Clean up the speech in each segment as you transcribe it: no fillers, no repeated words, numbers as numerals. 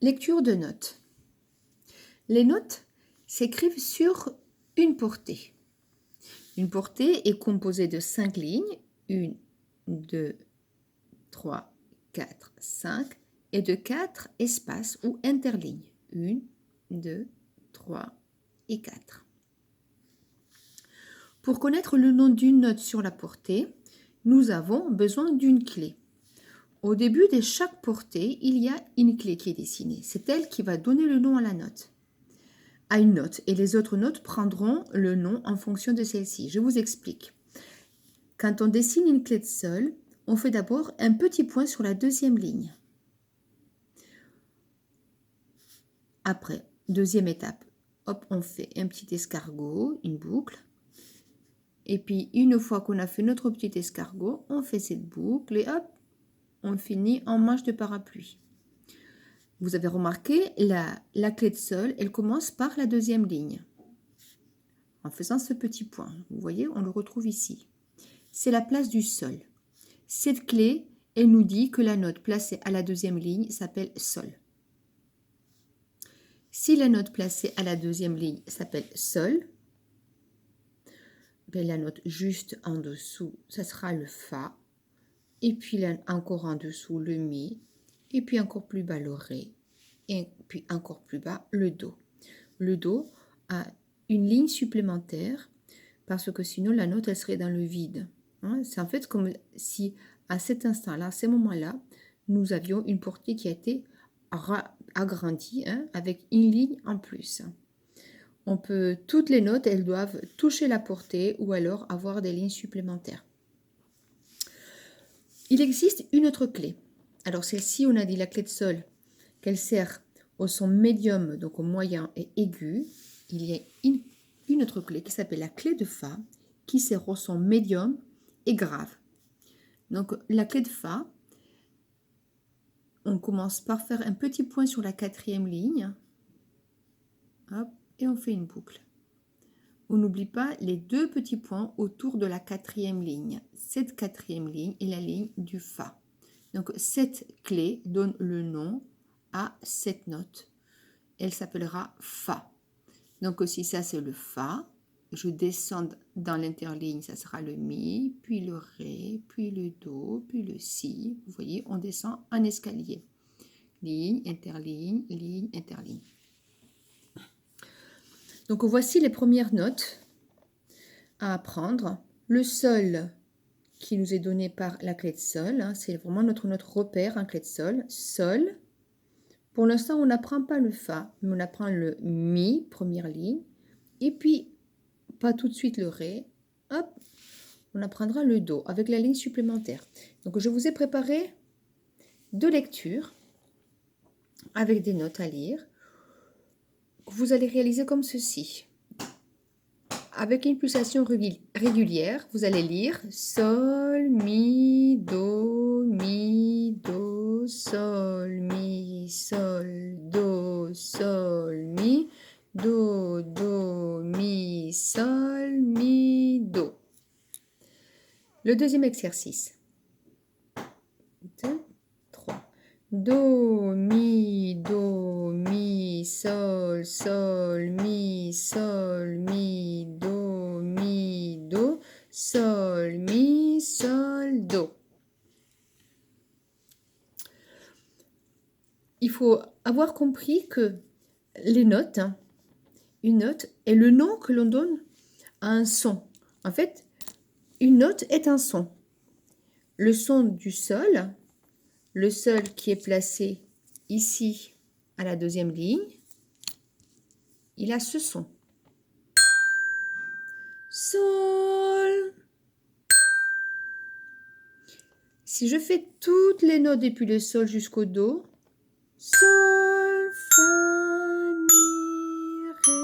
Lecture de notes. Les notes s'écrivent sur une portée. Une portée est composée de 5 lignes, 1, 2, 3, 4, 5, et de 4 espaces ou interlignes, 1, 2, 3 et 4. Pour connaître le nom d'une note sur la portée, nous avons besoin d'une clé. Au début de chaque portée, il y a une clé qui est dessinée. C'est elle qui va donner le nom à la note. À une note, et les autres notes prendront le nom en fonction de celle-ci. Je vous explique. Quand on dessine une clé de sol, on fait d'abord un petit point sur la deuxième ligne. Après, deuxième étape, hop, on fait un petit escargot, une boucle. Et puis, une fois qu'on a fait notre petit escargot, on fait cette boucle et hop, on finit en manche de parapluie. Vous avez remarqué, la clé de sol, elle commence par la deuxième ligne. En faisant ce petit point, vous voyez, on le retrouve ici. C'est la place du sol. Cette clé, elle nous dit que la note placée à la deuxième ligne s'appelle sol. Si la note placée à la deuxième ligne s'appelle sol, ben la note juste en dessous, ça sera le fa. Et puis là, encore en dessous, le mi. Et puis encore plus bas, le ré. Et puis encore plus bas, le do. Le do a une ligne supplémentaire parce que sinon la note, elle serait dans le vide. Hein? C'est en fait comme si à cet instant-là, à ce moment-là, nous avions une portée qui a été agrandie avec une ligne en plus. Toutes les notes, elles doivent toucher la portée ou alors avoir des lignes supplémentaires. Il existe une autre clé. Alors celle-ci, on a dit la clé de sol, qu'elle sert au son médium, donc au moyen et aigu. Il y a une autre clé qui s'appelle la clé de fa, qui sert au son médium et grave. Donc la clé de fa, on commence par faire un petit point sur la quatrième ligne. Hop, et on fait une boucle. On n'oublie pas les deux petits points autour de la quatrième ligne. Cette quatrième ligne est la ligne du fa. Donc cette clé donne le nom à cette note. Elle s'appellera fa. Donc si ça c'est le fa, je descends dans l'interligne, ça sera le mi, puis le ré, puis le do, puis le si. Vous voyez, on descend en escalier. Ligne, interligne, ligne, interligne. Donc voici les premières notes à apprendre. Le sol qui nous est donné par la clé de sol, c'est vraiment notre repère en clé de sol. Sol. Pour l'instant, on n'apprend pas le fa, mais on apprend le mi, première ligne. Et puis, pas tout de suite le ré. Hop, on apprendra le do avec la ligne supplémentaire. Donc, je vous ai préparé 2 lectures avec des notes à lire. Vous allez réaliser comme ceci. Avec une pulsation régulière, vous allez lire sol, mi, do, sol, mi, do, mi, sol, mi, do. Le deuxième exercice. 2, 3. Do, mi, sol, mi, do, sol, mi, do. Il faut avoir compris que les notes, une note est le nom que l'on donne à un son. En fait, une note est un son. Le son du sol, le sol qui est placé ici à la deuxième ligne, il a ce son. Sol. Si je fais toutes les notes depuis le sol jusqu'au do, sol, fa, mi, ré,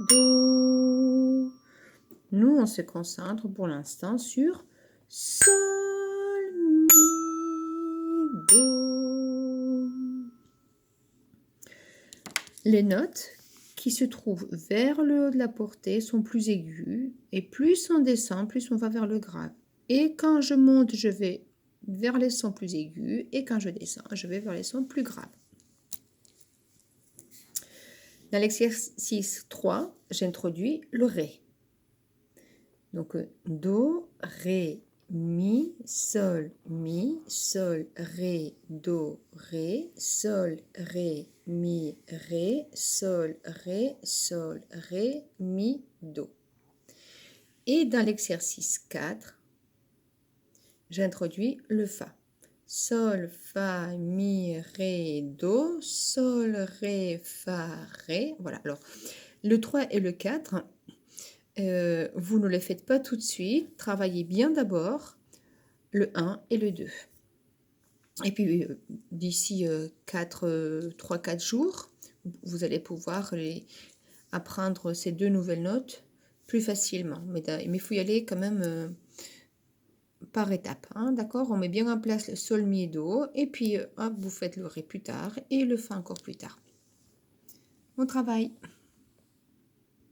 do. Nous, on se concentre pour l'instant sur sol, mi, do. Les notes qui se trouvent vers le haut de la portée sont plus aiguës et plus on descend, plus on va vers le grave. Et quand je monte, je vais vers les sons plus aigus et quand je descends, je vais vers les sons plus graves. Dans l'exercice 3, j'introduis le Ré. Donc, Do, Ré, Mi, Sol, Ré, Do, Ré, Sol, Ré, Mi, Ré, Sol, Ré, Mi, Do. Et dans l'exercice 4, j'introduis le Fa. Sol, Fa, Mi, Ré, Do, Sol, Ré, Fa, Ré. Voilà, alors le 3 et le 4, vous ne les faites pas tout de suite. Travaillez bien d'abord le 1 et le 2. Et puis d'ici 3-4 jours, vous allez pouvoir apprendre ces 2 nouvelles notes plus facilement. Mais il faut y aller quand même par étapes, hein, d'accord? On met bien en place le sol, mi et do, et puis hop, vous faites le ré plus tard et le fa encore plus tard. Bon travail!